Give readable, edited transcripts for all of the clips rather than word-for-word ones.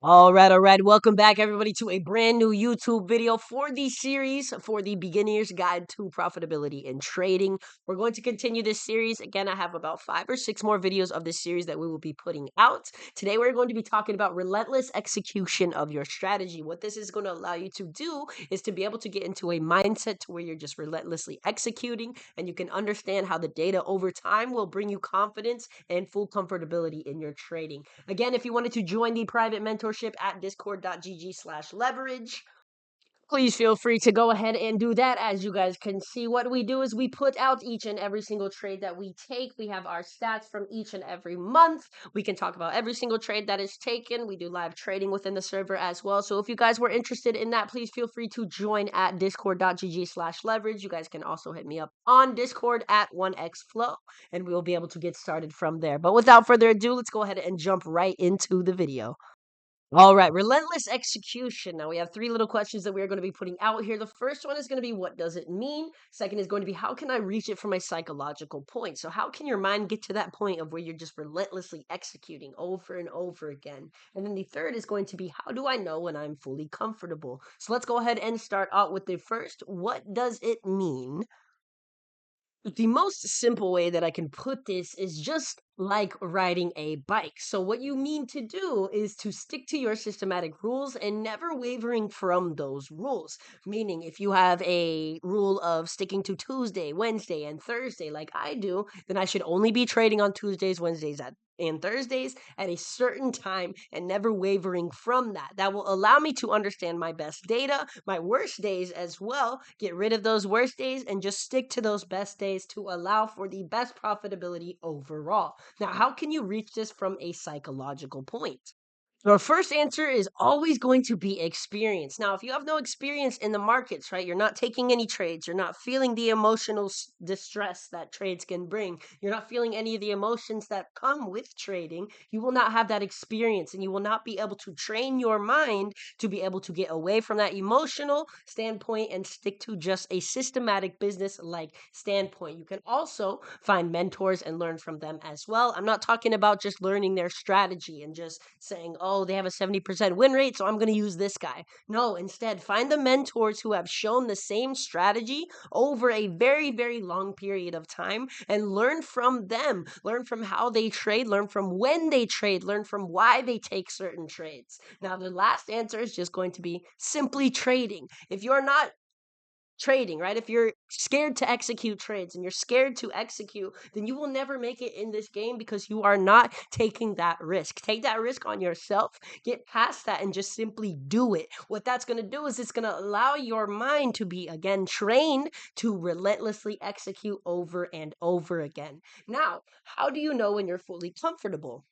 All right, all right. Welcome back, everybody, to a brand new YouTube video for the series for the Beginner's Guide to Profitability in Trading. We're going to continue this series. Again, I have about 5 or 6 more videos of this series that we will be putting out. Today, we're going to be talking about relentless execution of your strategy. What this is going to allow you to do is to be able to get into a mindset to where you're just relentlessly executing and you can understand how the data over time will bring you confidence and full comfortability in your trading. Again, if you wanted to join the private mentorship at discord.gg/leverage, please feel free to go ahead and do that. As you guys can see, what we do is we put out each and every single trade that we take. We have our stats from each and every month. We can talk about every single trade that is taken. We do live trading within the server as well. So if you guys were interested in that, please feel free to join at discord.gg/leverage. You guys can also hit me up on Discord at 1xflow, and we will be able to get started from there. But without further ado, let's go ahead and jump right into the video. All right, relentless execution. Now we have 3 little questions that we are going to be putting out here. The first one is going to be, what does it mean? Second is going to be, how can I reach it from a psychological point? So how can your mind get to that point of where you're just relentlessly executing over and over again? And then the third is going to be, how do I know when I'm fully comfortable? So let's go ahead and start out with the first. What does it mean? The most simple way that I can put this is just like riding a bike. So, what you mean to do is to stick to your systematic rules and never wavering from those rules. Meaning, if you have a rule of sticking to Tuesday, Wednesday, and Thursday, like I do, then I should only be trading on Tuesdays, Wednesdays, and Thursdays at a certain time and never wavering from that. That will allow me to understand my best data, my worst days as well, get rid of those worst days and just stick to those best days to allow for the best profitability overall. Now, how can you reach this from a psychological point? Your first answer is always going to be experience. Now, if you have no experience in the markets, right, you're not taking any trades, you're not feeling the emotional distress that trades can bring, you're not feeling any of the emotions that come with trading, you will not have that experience and you will not be able to train your mind to be able to get away from that emotional standpoint and stick to just a systematic business like standpoint. You can also find mentors and learn from them as well. I'm not talking about just learning their strategy and just saying, oh, they have a 70% win rate, so I'm going to use this guy. No, instead, find the mentors who have shown the same strategy over a very, very long period of time and learn from them. Learn from how they trade, learn from when they trade, learn from why they take certain trades. Now, the last answer is just going to be simply trading. If you're not trading, right? If you're scared to execute trades and you're scared to execute, then you will never make it in this game because you are not taking that risk. Take that risk on yourself, get past that, and just simply do it. What that's going to do is it's going to allow your mind to be, again, trained to relentlessly execute over and over again. Now, how do you know when you're fully comfortable?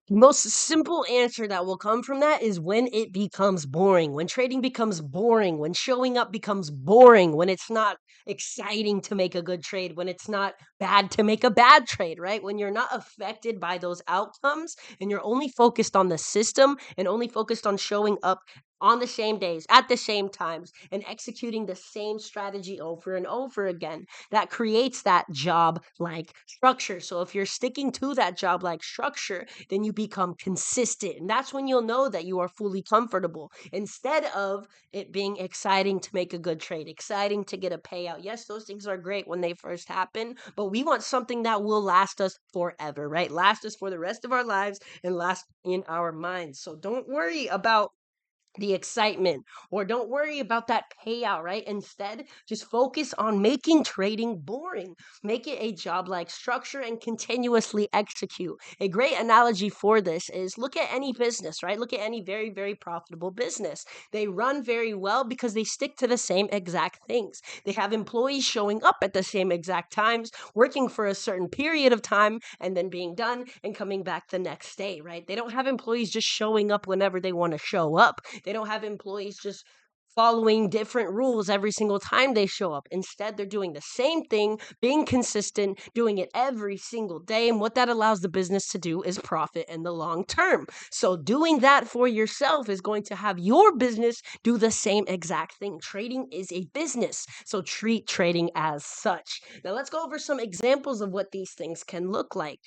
Most simple answer that will come from that is when it becomes boring, when trading becomes boring, when showing up becomes boring, when it's not exciting to make a good trade, when it's not bad to make a bad trade, right? When you're not affected by those outcomes and you're only focused on the system and only focused on showing up on the same days, at the same times, and executing the same strategy over and over again. That creates that job like structure. So if you're sticking to that job like structure, then you become consistent. And that's when you'll know that you are fully comfortable instead of it being exciting to make a good trade, exciting to get a payout. Yes, those things are great when they first happen, but we want something that will last us forever, right? Last us for the rest of our lives and last in our minds. So don't worry about the excitement or don't worry about that payout, right? Instead, just focus on making trading boring. Make it a job like structure and continuously execute. A great analogy for this is look at any business, right? Look at any very, very profitable business. They run very well because they stick to the same exact things. They have employees showing up at the same exact times, working for a certain period of time, and then being done and coming back the next day, right? They don't have employees just showing up whenever they want to show up. They don't have employees just following different rules every single time they show up. Instead, they're doing the same thing, being consistent, doing it every single day. And what that allows the business to do is profit in the long term. So, doing that for yourself is going to have your business do the same exact thing. Trading is a business. So, treat trading as such. Now, let's go over some examples of what these things can look like.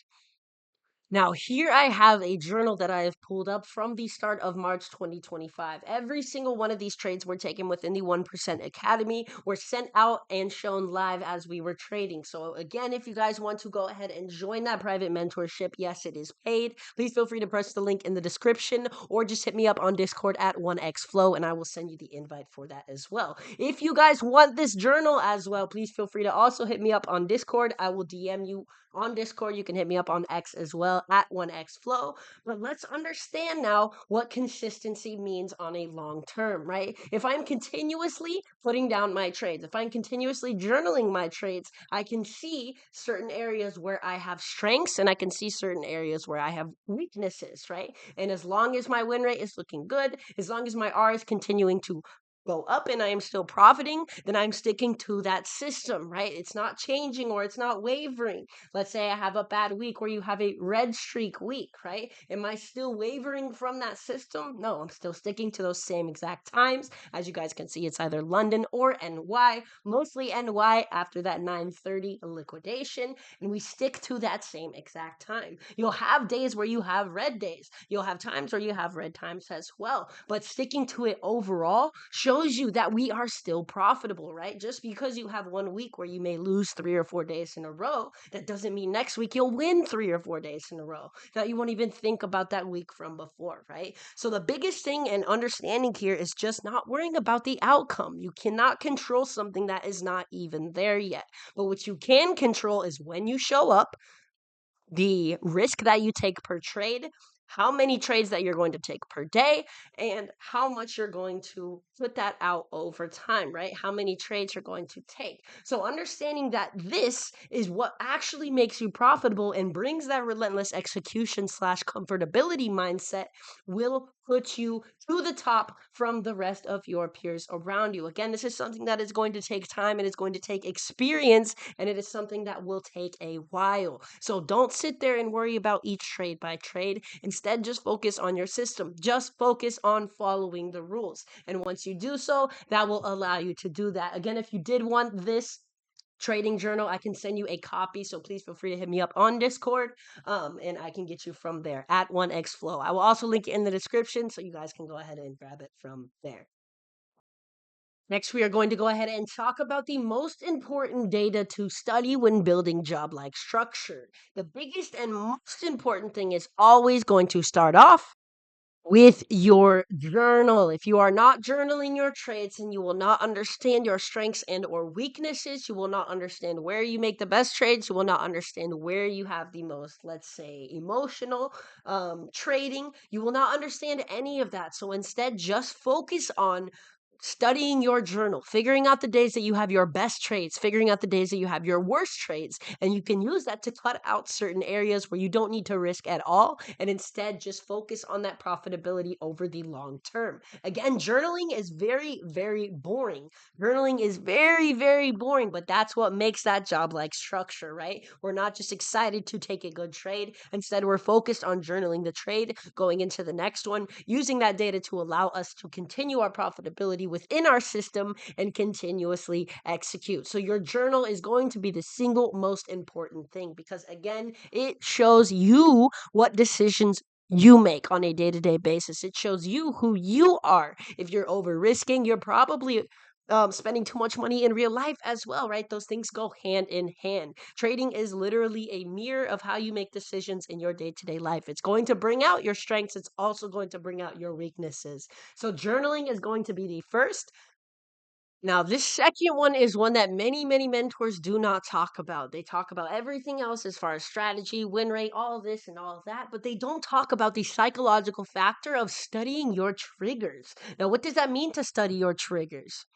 Now, here I have a journal that I have pulled up from the start of March 2025. Every single one of these trades were taken within the 1% Academy, were sent out and shown live as we were trading. So, again, if you guys want to go ahead and join that private mentorship, yes, it is paid. Please feel free to press the link in the description or just hit me up on Discord at 1xflow and I will send you the invite for that as well. If you guys want this journal as well, please feel free to also hit me up on Discord. I will DM you on Discord. You can hit me up on X as well at 1xflow. But let's understand now what consistency means on a long term, right? If I'm continuously putting down my trades, if I'm continuously journaling my trades, I can see certain areas where I have strengths and I can see certain areas where I have weaknesses, right? And as long as my win rate is looking good, as long as my R is continuing to go up and I am still profiting, then I'm sticking to that system, right? It's not changing or it's not wavering. Let's say I have a bad week where you have a red streak week, right? Am I still wavering from that system? No, I'm still sticking to those same exact times. As you guys can see, it's either London or NY, mostly NY after that 9:30 liquidation, and we stick to that same exact time. You'll have days where you have red days. You'll have times where you have red times as well, but sticking to it overall shows you that we are still profitable, right? Just because you have one week where you may lose 3 or 4 days in a row, that doesn't mean next week you'll win 3 or 4 days in a row. That you won't even think about that week from before, right? So the biggest thing and understanding here is just not worrying about the outcome. You cannot control something that is not even there yet. But what you can control is when you show up, the risk that you take per trade, how many trades that you're going to take per day, and how much you're going to put that out over time, right? How many trades you're going to take. So understanding that this is what actually makes you profitable and brings that relentless execution slash comfortability mindset will put you to the top from the rest of your peers around you. Again, this is something that is going to take time and it's going to take experience and it is something that will take a while. So don't sit there and worry about each trade by trade. Instead, just focus on your system. Just focus on following the rules. And once you do so, that will allow you to do that. Again, if you did want this trading journal, I can send you a copy, so please feel free to hit me up on Discord, and I can get you from there at 1xflow. I will also link it in the description so you guys can go ahead and grab it from there. Next, we are going to go ahead and talk about the most important data to study when building job-like structure. The biggest and most important thing is always going to start off with your journal. If you are not journaling your trades, and you will not understand your strengths and or weaknesses, you will not understand where you make the best trades, you will not understand where you have the most, let's say, emotional trading. You will not understand any of that. So instead, just focus on studying your journal, figuring out the days that you have your best trades, figuring out the days that you have your worst trades, and you can use that to cut out certain areas where you don't need to risk at all and instead just focus on that profitability over the long term. Again, journaling is very, very boring. Journaling is very, very boring, but that's what makes that job like structure, right? We're not just excited to take a good trade. Instead, we're focused on journaling the trade, going into the next one, using that data to allow us to continue our profitability within our system and continuously execute. So your journal is going to be the single most important thing because again, it shows you what decisions you make on a day-to-day basis. It shows you who you are. If you're over risking, you're probably spending too much money in real life as well, right? Those things go hand in hand. Trading is literally a mirror of how you make decisions in your day-to-day life. It's going to bring out your strengths. It's also going to bring out your weaknesses. So journaling is going to be the first. Now, this second one is one that many, many mentors do not talk about. They talk about everything else as far as strategy, win rate, all this and all of that, but they don't talk about the psychological factor of studying your triggers. Now, what does that mean to study your triggers?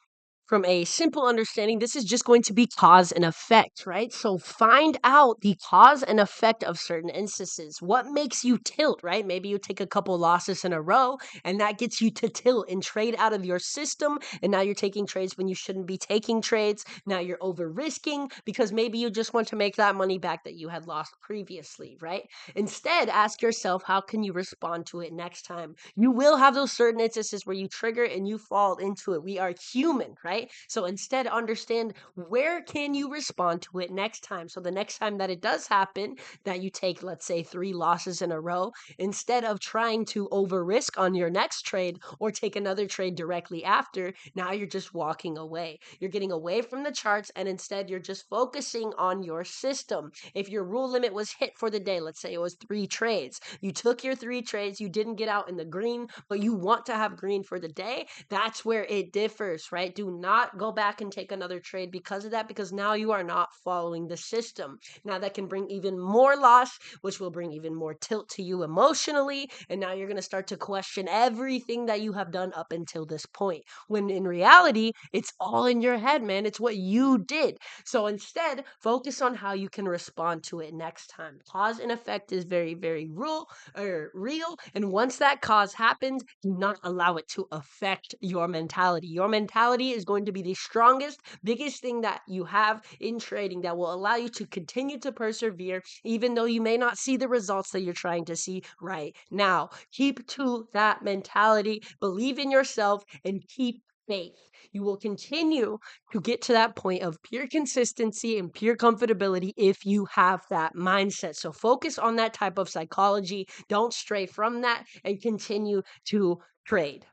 From a simple understanding, this is just going to be cause and effect, right? So find out the cause and effect of certain instances. What makes you tilt, right? Maybe you take a couple losses in a row and that gets you to tilt and trade out of your system. And now you're taking trades when you shouldn't be taking trades. Now you're over risking because maybe you just want to make that money back that you had lost previously, right? Instead, ask yourself, how can you respond to it next time? You will have those certain instances where you trigger and you fall into it. We are human, right? right? So instead, understand where can you respond to it next time. So the next time that it does happen, that you take, let's say, 3 losses in a row, instead of trying to over risk on your next trade or take another trade directly after, now you're just walking away. You're getting away from the charts, and instead you're just focusing on your system. If your rule limit was hit for the day, let's say it was 3 trades, you took your 3 trades, you didn't get out in the green, but you want to have green for the day, that's where it differs, right? Do not go back and take another trade because of that, because now you are not following the system. Now that can bring even more loss, which will bring even more tilt to you emotionally. And now you're going to start to question everything that you have done up until this point. When in reality, it's all in your head, man. It's what you did. So instead, focus on how you can respond to it next time. Cause and effect is very, very real. And once that cause happens, do not allow it to affect your mentality. Your mentality is going to be the strongest, biggest thing that you have in trading that will allow you to continue to persevere, even though you may not see the results that you're trying to see right now. Keep to that mentality, believe in yourself, and keep faith. You will continue to get to that point of pure consistency and pure comfortability if you have that mindset. So focus on that type of psychology. Don't stray from that and continue to trade.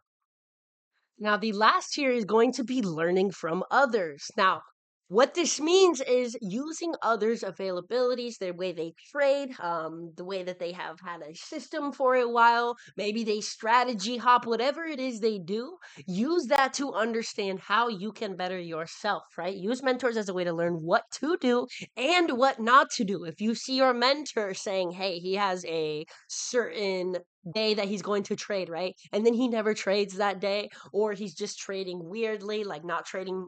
Now, the last here is going to be learning from others. Now, what this means is using others' availabilities, their way they trade, the way that they have had a system for a while, maybe they strategy hop, whatever it is they do, use that to understand how you can better yourself, right? Use mentors as a way to learn what to do and what not to do. If you see your mentor saying, hey, he has a certain day that he's going to trade, right? And then he never trades that day, or he's just trading weirdly, like not trading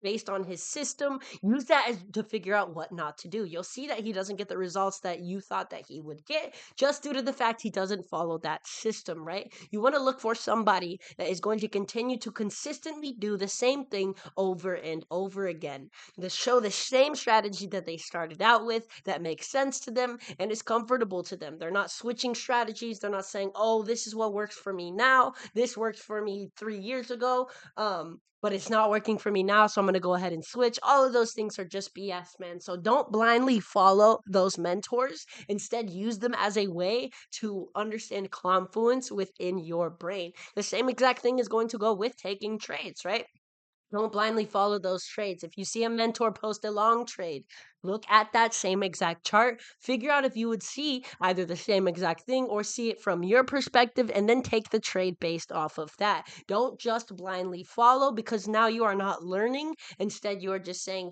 based on his system. Use that as to figure out what not to do. You'll see that he doesn't get the results that you thought that he would get just due to the fact he doesn't follow that system, right? You want to look for somebody that is going to continue to consistently do the same thing over and over again. To show the same strategy that they started out with that makes sense to them and is comfortable to them. They're not switching strategies. They're not saying, oh, this is what works for me now. This worked for me 3 years ago. But it's not working for me now, so I'm going to go ahead and switch. All of those things are just BS, man. So don't blindly follow those mentors. Instead, use them as a way to understand confluence within your brain. The same exact thing is going to go with taking trades, right? Don't blindly follow those trades. If you see a mentor post a long trade, look at that same exact chart, figure out if you would see either the same exact thing or see it from your perspective, and then take the trade based off of that. Don't just blindly follow, because now you are not learning. Instead, you are just saying,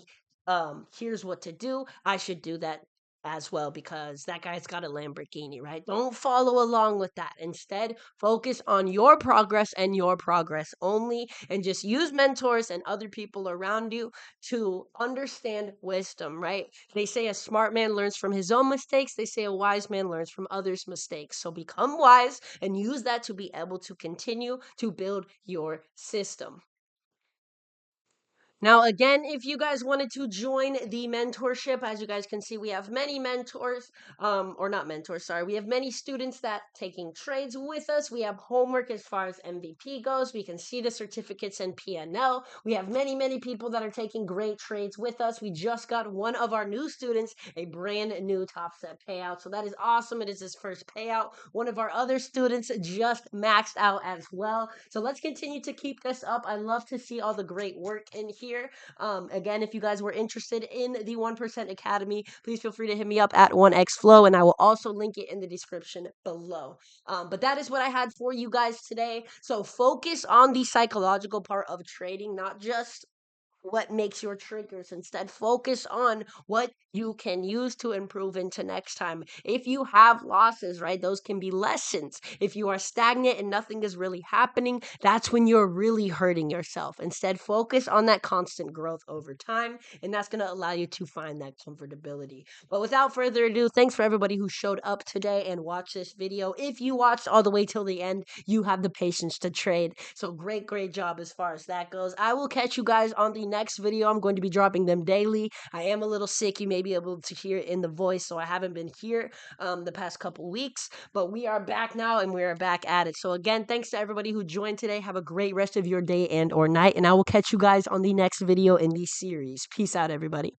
here's what to do. I should do that as well because that guy's got a Lamborghini, right? Don't follow along with that. Instead, focus on your progress and your progress only, and just use mentors and other people around you to understand wisdom, right? They say a smart man learns from his own mistakes. They say a wise man learns from others' mistakes. So become wise and use that to be able to continue to build your system. Now, again, if you guys wanted to join the mentorship, as you guys can see, we have many mentors, or not mentors, sorry. We have many students that taking trades with us. We have homework as far as MVP goes. We can see the certificates and PNL. We have many, many people that are taking great trades with us. We just got one of our new students a brand new top set payout. So that is awesome. It is his first payout. One of our other students just maxed out as well. So let's continue to keep this up. I love to see all the great work in here. Again, if you guys were interested in the 1% Academy, please feel free to hit me up at 1xflow, and I will also link it in the description below. But that is what I had for you guys today. So focus on the psychological part of trading, not just what makes your triggers. Instead, focus on what you can use to improve into next time. If you have losses, right, those can be lessons. If you are stagnant and nothing is really happening, that's when you're really hurting yourself. Instead, focus on that constant growth over time, and that's going to allow you to find that comfortability. But without further ado, thanks for everybody who showed up today and watched this video. If you watched all the way till the end, you have the patience to trade. So great, great job as far as that goes. I will catch you guys on the next video. I'm going to be dropping them daily. I am a little sick. You may be able to hear it in the voice, so I haven't been here the past couple weeks. But we are back now, and we are back at it. So again, thanks to everybody who joined today. Have a great rest of your day and or night, and I will catch you guys on the next video in this series. Peace out, everybody.